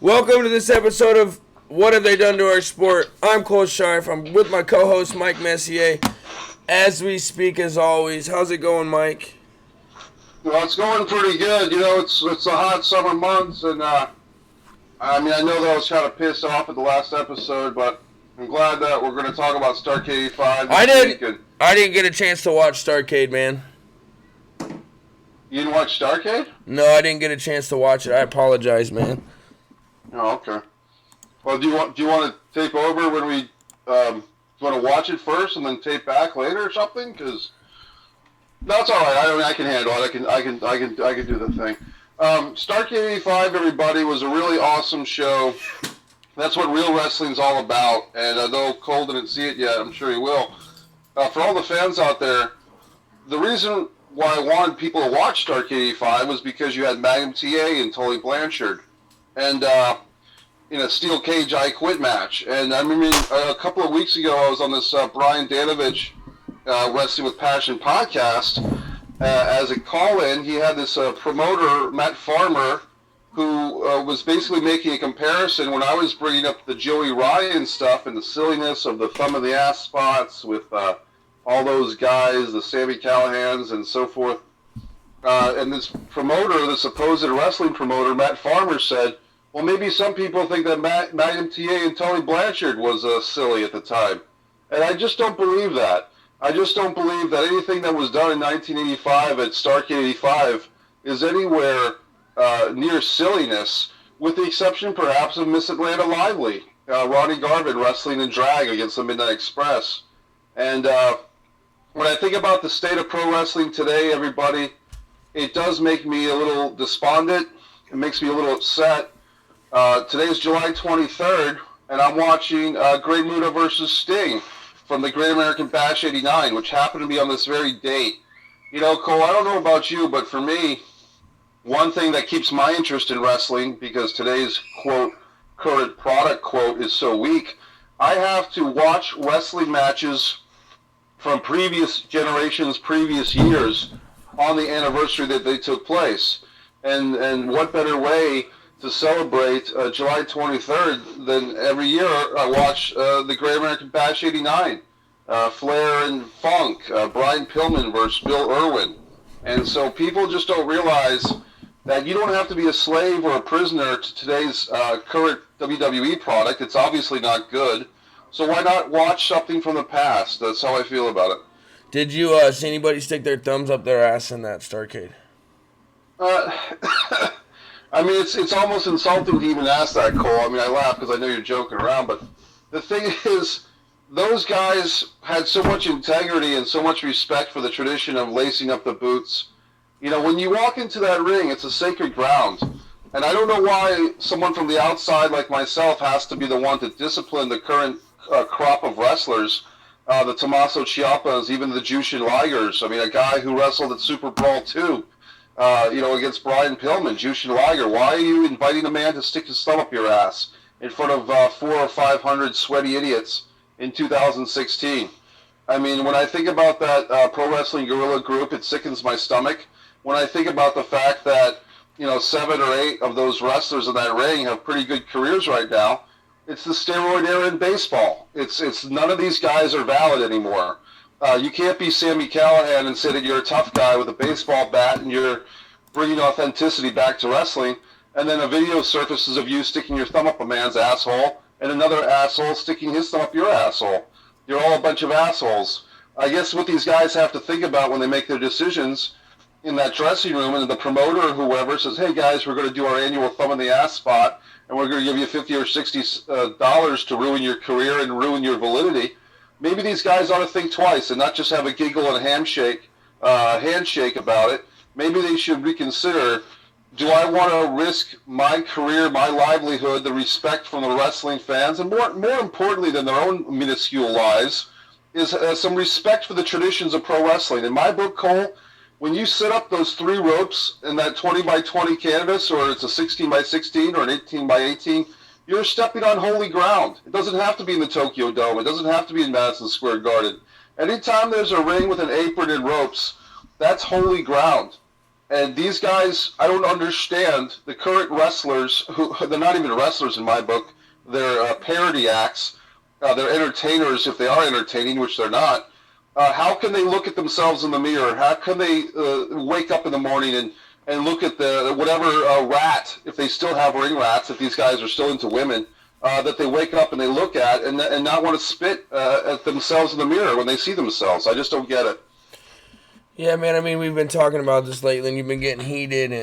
Welcome to this episode of What Have They Done to Our Sport? I'm Cole Sharf. I'm with my co-host Mike Messier. As we speak, as always, how's it going, Mike? Well, it's going pretty good. You know, it's a hot summer month, and I know that I was kind of pissed off at the last episode, but I'm glad that we're going to talk about Starcade 85 this week. I didn't get a chance to watch Starcade, man. You didn't watch Starcade? No, I didn't get a chance to watch it. I apologize, man. Oh, okay. Well, do you want to tape over when we do you want to watch it first and then tape back later or something? Because that's all right. I can handle it. I can do the thing. Starcade 85, everybody, was a really awesome show. That's what real wrestling's all about. And though Cole didn't see it yet, I'm sure he will. For all the fans out there, the reason why I wanted people to watch Starcade 85 was because you had Magnum TA and Tully Blanchard. And in a steel cage I Quit match. And I mean, a couple of weeks ago, I was on this Brian Danovich Wrestling with Passion podcast. As a call-in, he had this promoter, Matt Farmer, who was basically making a comparison when I was bringing up the Joey Ryan stuff and the silliness of the thumb in the ass spots with all those guys, the Sami Callahans and so forth. And this promoter, the supposed wrestling promoter, Matt Farmer, said, well, maybe some people think that Magnum TA and Tully Blanchard was silly at the time. And I just don't believe that. I just don't believe that anything that was done in 1985 at Starcade 85 is anywhere near silliness, with the exception perhaps of Miss Atlanta Lively, Ronnie Garvin wrestling in drag against the Midnight Express. And when I think about the state of pro wrestling today, everybody, it does make me a little despondent. It makes me a little upset. Today's July 23rd, and I'm watching Great Muta versus Sting from the Great American Bash 89, which happened to be on this very date. You know, Cole, I don't know about you, but for me, one thing that keeps my interest in wrestling, because today's, quote, current product, quote, is so weak, I have to watch wrestling matches from previous generations, previous years, on the anniversary that they took place. And what better way to celebrate July 23rd than every year I watch the Great American Bash 89, Flair and Funk, Brian Pillman versus Bill Irwin. And so people just don't realize that you don't have to be a slave or a prisoner to today's current WWE product. It's obviously not good. So why not watch something from the past? That's how I feel about it. Did you see anybody stick their thumbs up their ass in that Starcade? I mean, it's almost insulting to even ask that, Cole. I mean, I laugh because I know you're joking around, but the thing is, those guys had so much integrity and so much respect for the tradition of lacing up the boots. You know, when you walk into that ring, it's a sacred ground. And I don't know why someone from the outside like myself has to be the one to discipline the current crop of wrestlers, the Tommaso Ciampas, even the Jushin Ligers. I mean, a guy who wrestled at Super Brawl 2. Against Brian Pillman, Jushin Liger. Why are you inviting a man to stick his thumb up your ass in front of 400 or 500 sweaty idiots in 2016? I mean, when I think about that Pro Wrestling Guerrilla group, it sickens my stomach. When I think about the fact that, 7 or 8 of those wrestlers in that ring have pretty good careers right now, it's the steroid era in baseball. It's none of these guys are valid anymore. You can't be Sami Callahan and say that you're a tough guy with a baseball bat and you're bringing authenticity back to wrestling, and then a video surfaces of you sticking your thumb up a man's asshole and another asshole sticking his thumb up your asshole. You're all a bunch of assholes. I guess what these guys have to think about when they make their decisions in that dressing room, and the promoter or whoever says, hey guys, we're going to do our annual thumb in the ass spot, and we're going to give you $50 or $60 to ruin your career and ruin your validity. Maybe these guys ought to think twice and not just have a giggle and a handshake about it. Maybe they should reconsider, do I want to risk my career, my livelihood, the respect from the wrestling fans, and more importantly than their own minuscule lives, is some respect for the traditions of pro wrestling. In my book, Cole, when you set up those 3 ropes in that 20 by 20 canvas, or it's a 16 by 16 or an 18 by 18, you're stepping on holy ground. It doesn't have to be in the Tokyo Dome. It doesn't have to be in Madison Square Garden. Anytime there's a ring with an apron and ropes, that's holy ground. And these guys, I don't understand the current wrestlers, who they're not even wrestlers in my book. They're parody acts. They're entertainers if they are entertaining, which they're not. How can they look at themselves in the mirror? How can they wake up in the morning and look at the whatever rat, if they still have ring rats, if these guys are still into women, that they wake up and they look at and not want to spit at themselves in the mirror when they see themselves? I just don't get it. Yeah, man, I mean, we've been talking about this lately, and you've been getting heated,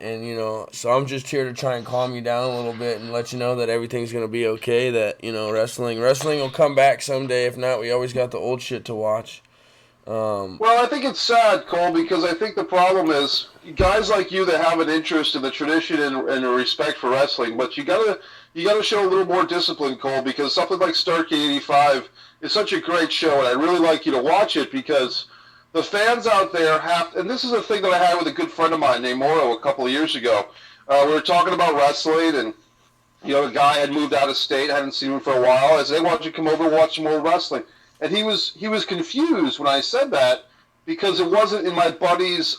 and you know, so I'm just here to try and calm you down a little bit and let you know that everything's going to be okay, that, you know, wrestling will come back someday. If not, we always got the old shit to watch. Well, I think it's sad, Cole, because I think the problem is guys like you that have an interest in the tradition and a respect for wrestling, but you gotta show a little more discipline, Cole, because something like Starrcade '85 is such a great show, and I'd really like you to watch it because the fans out there have, and this is a thing that I had with a good friend of mine named Moro a couple of years ago. We were talking about wrestling, and you know, a guy had moved out of state, hadn't seen him for a while. I said, "Hey, why don't you come over and watch some more wrestling?" And he was confused when I said that because it wasn't in my buddy's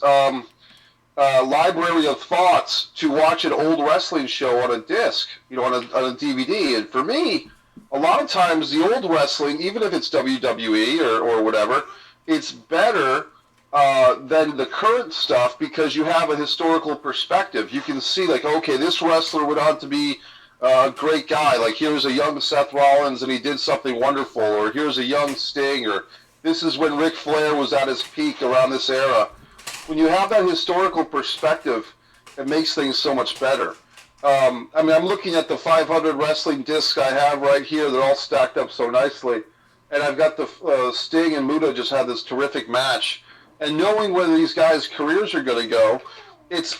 library of thoughts to watch an old wrestling show on a disc, you know, on a DVD. And for me, a lot of times the old wrestling, even if it's WWE or whatever, it's better than the current stuff because you have a historical perspective. You can see, like, okay, this wrestler went on to be a great guy. Like, here's a young Seth Rollins and he did something wonderful, or here's a young Sting, or this is when Ric Flair was at his peak around this era. When you have that historical perspective, it makes things so much better. I mean, I'm looking at the 500 wrestling discs I have right here. They're all stacked up so nicely. And I've got the Sting and Muta just had this terrific match. And knowing where these guys' careers are going to go, it's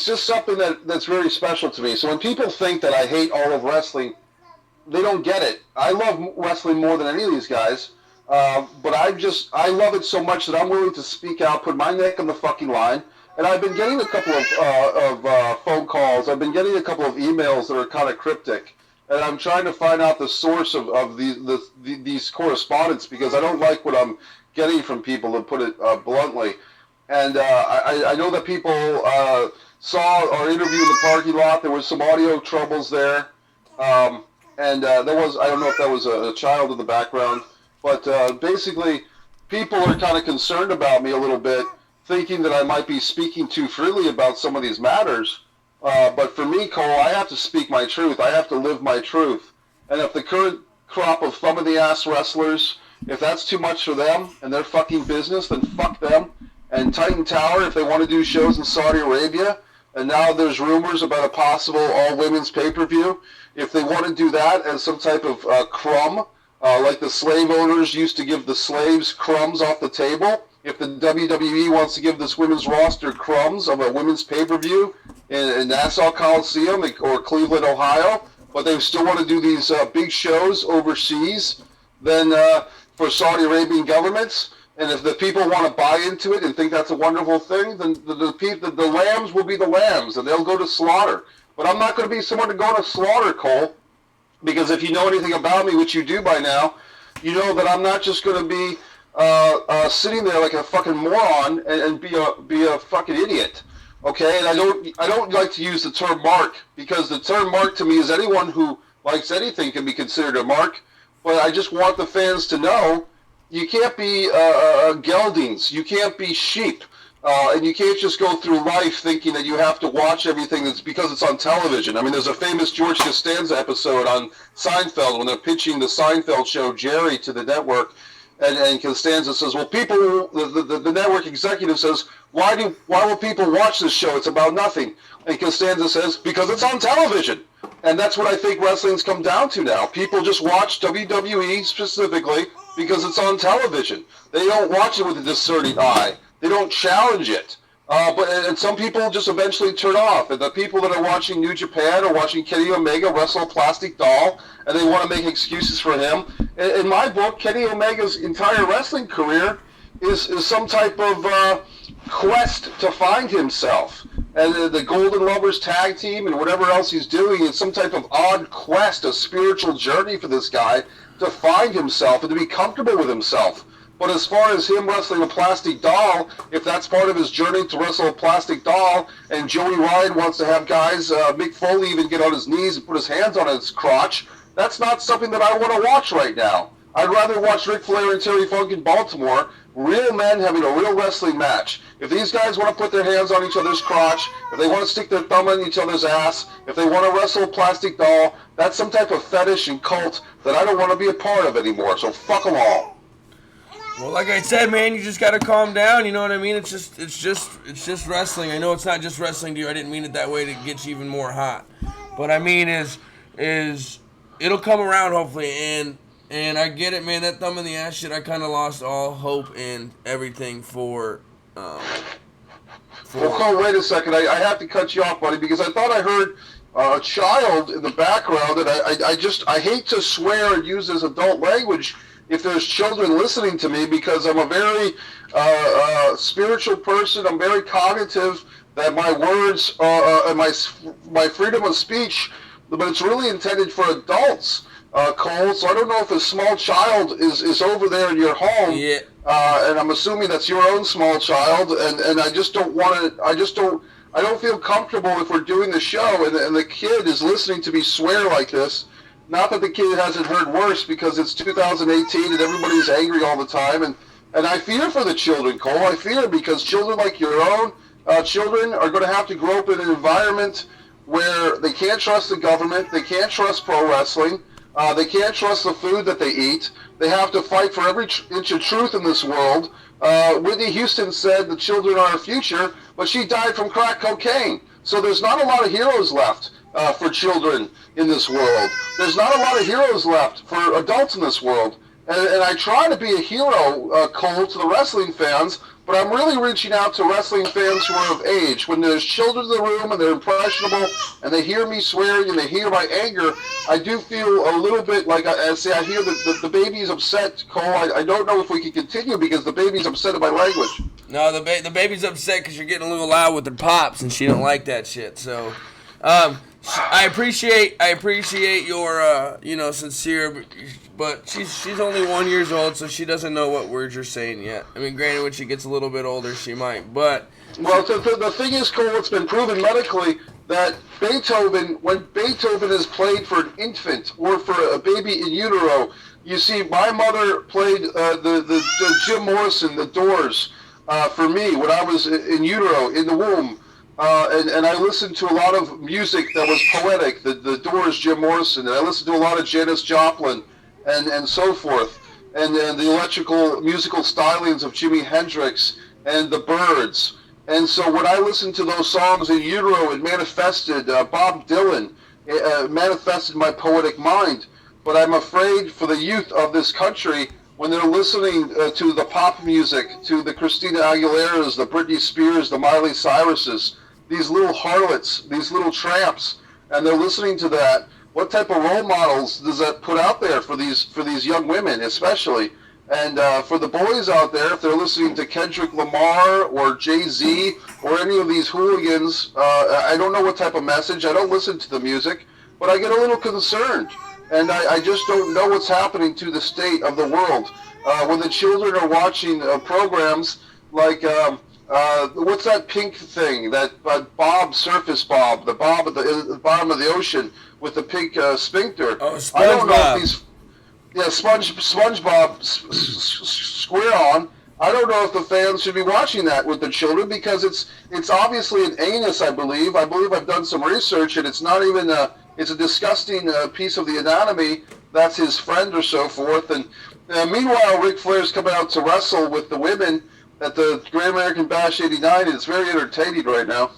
just something that's very special to me. So when people think that I hate all of wrestling, they don't get it. I love wrestling more than any of these guys. But I love it so much that I'm willing to speak out, put my neck on the fucking line. And I've been getting a couple of phone calls. I've been getting a couple of emails that are kind of cryptic. And I'm trying to find out the source of these correspondence because I don't like what I'm getting from people, to put it bluntly. And I know that people saw our interview in the parking lot. There was some audio troubles there. And there was, I don't know if that was a child in the background. But basically, people are kind of concerned about me a little bit, thinking that I might be speaking too freely about some of these matters. But for me, Cole, I have to speak my truth. I have to live my truth. And if the current crop of thumb-in-the-ass wrestlers, if that's too much for them and their fucking business, then fuck them. And Titan Tower, if they want to do shows in Saudi Arabia, and now there's rumors about a possible all-women's pay-per-view, if they want to do that as some type of crumb, like the slave owners used to give the slaves crumbs off the table, if the WWE wants to give this women's roster crumbs of a women's pay-per-view in Nassau Coliseum or Cleveland, Ohio, but they still want to do these big shows overseas, then for Saudi Arabian governments, and if the people want to buy into it and think that's a wonderful thing, then the lambs will be the lambs, and they'll go to slaughter. But I'm not going to be someone to go to slaughter, Cole, because if you know anything about me, which you do by now, you know that I'm not just going to be sitting there like a fucking moron and be a fucking idiot, okay? And I don't like to use the term mark, because the term mark to me is anyone who likes anything can be considered a mark. But I just want the fans to know you can't be geldings, you can't be sheep, and you can't just go through life thinking that you have to watch everything that's because it's on television. I mean, there's a famous George Costanza episode on Seinfeld when they're pitching the Seinfeld show Jerry to the network. And Costanza says, well, people, the network executive says, why will people watch this show? It's about nothing. And Costanza says, because it's on television. And that's what I think wrestling's come down to now. People just watch WWE specifically because it's on television. They don't watch it with a discerning eye. They don't challenge it. And some people just eventually turn off. And the people that are watching New Japan or watching Kenny Omega wrestle a plastic doll, and they want to make excuses for him. In my book, Kenny Omega's entire wrestling career is some type of quest to find himself. And the Golden Lovers tag team and whatever else he's doing is some type of odd quest, a spiritual journey for this guy to find himself and to be comfortable with himself. But as far as him wrestling a plastic doll, if that's part of his journey to wrestle a plastic doll, and Joey Ryan wants to have guys, Mick Foley even get on his knees and put his hands on his crotch, that's not something that I want to watch right now. I'd rather watch Ric Flair and Terry Funk in Baltimore, real men having a real wrestling match. If these guys want to put their hands on each other's crotch, if they want to stick their thumb in each other's ass, if they want to wrestle a plastic doll, that's some type of fetish and cult that I don't want to be a part of anymore. So fuck them all. Well, like I said, man, you just gotta calm down. You know what I mean? It's just wrestling. I know it's not just wrestling to you. I didn't mean it that way to get you even more hot. But I mean is it'll come around hopefully. And I get it, man. That thumb in the ass shit, I kind of lost all hope and everything for. Well, Cole, wait a second. I have to cut you off, buddy, because I thought I heard a child in the background, and I hate to swear and use this adult language if there's children listening to me, because I'm a very spiritual person. I'm very cognitive, that my words and my freedom of speech, but it's really intended for adults. Cole, so I don't know if a small child is over there in your home, yeah. And I'm assuming that's your own small child, and I just don't want to, I don't feel comfortable if we're doing the show and the kid is listening to me swear like this. Not that the kid hasn't heard worse, because it's 2018 and everybody's angry all the time, and I fear for the children, Cole. I fear because children like your own children are going to have to grow up in an environment where they can't trust the government, they can't trust pro wrestling. They can't trust the food that they eat. They have to fight for every inch of truth in this world. Whitney Houston said the children are our future, but she died from crack cocaine. So there's not a lot of heroes left for children in this world. There's not a lot of heroes left for adults in this world. And I try to be a hero, Cole, to the wrestling fans, but I'm really reaching out to wrestling fans who are of age. When there's children in the room and they're impressionable and they hear me swearing and they hear my anger, I do feel a little bit like, I hear the baby's upset, Cole. I don't know if we can continue because the baby's upset at my language. No, the baby's upset because you're getting a little loud with her pops and she don't like that shit. So, I appreciate your sincere, but she's only 1 year old, so she doesn't know what words you're saying yet. I mean, granted, when she gets a little bit older, she might, but... Well, the thing is, Cole, it's been proven medically that when Beethoven is played for an infant or for a baby in utero, you see, my mother played the Jim Morrison, The Doors, for me when I was in utero, in the womb. And I listened to a lot of music that was poetic, the Doors, Jim Morrison, and I listened to a lot of Janis Joplin and so forth, and the electrical musical stylings of Jimi Hendrix and the Byrds. And so when I listened to those songs in utero, it manifested, Bob Dylan manifested my poetic mind. But I'm afraid for the youth of this country, when they're listening to the pop music, to the Christina Aguileras, the Britney Spears, the Miley Cyruses, these little harlots, these little tramps, and they're listening to that, what type of role models does that put out there for these young women, especially? And for the boys out there, if they're listening to Kendrick Lamar or Jay-Z or any of these hooligans, I don't know what type of message. I don't listen to the music, but I get a little concerned. And I just don't know what's happening to the state of the world. When the children are watching programs like, what's that pink thing, that Bob, Surface Bob, the Bob at the bottom of the ocean with the pink sphincter. Oh, SpongeBob. I don't know if these... Yeah, SpongeBob SquareOn. I don't know if the fans should be watching that with the children because it's obviously an anus. I believe I've done some research and it's not even it's a disgusting piece of the anatomy. That's his friend or so forth. And meanwhile, Ric Flair's coming out to wrestle with the women at the Great American Bash '89. It's very entertaining right now.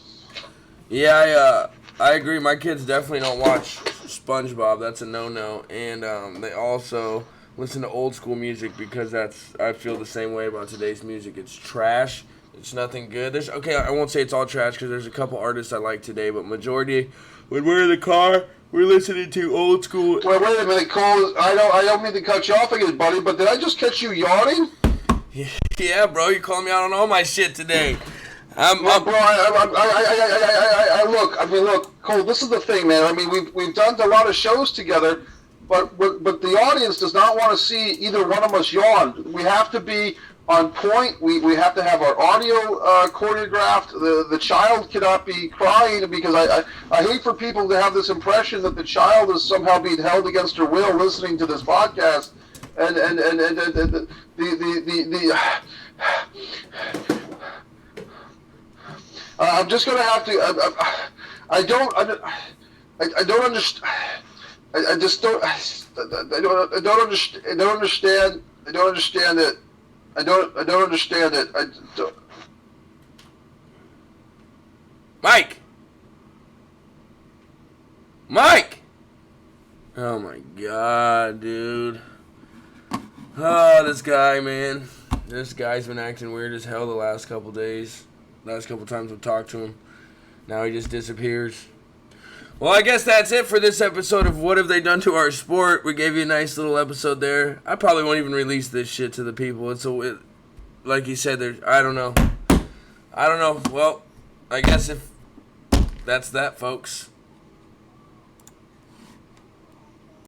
Yeah, I agree. My kids definitely don't watch SpongeBob. That's a no-no. And they also listen to old school music because I feel the same way about today's music. It's trash. It's nothing good. I won't say it's all trash because there's a couple artists I like today, but majority, when we're in the car, we're listening to old school. Wait a minute, Cole. I don't mean to cut you off again, buddy, but did I just catch you yawning? Yeah, bro. You called me out on all my shit today. Look, Cole, this is the thing, man. I mean, we've done a lot of shows together, but the audience does not want to see either one of us yawn. We have to be on point. We have to have our audio choreographed. The child cannot be crying, because I hate for people to have this impression that the child is somehow being held against her will listening to this podcast. And I'm just going to have to. I don't understand. I just don't. I don't understand. I don't understand. I don't understand it. I don't understand it. I don't. Mike! Oh my god, dude. Oh, this guy, man. This guy's been acting weird as hell the last couple days. Last couple times I've talked to him. Now he just disappears. Well, I guess that's it for this episode of What Have They Done to Our Sport. We gave you a nice little episode there. I probably won't even release this shit to the people. Like you said, I don't know. Well, I guess if that's that, folks.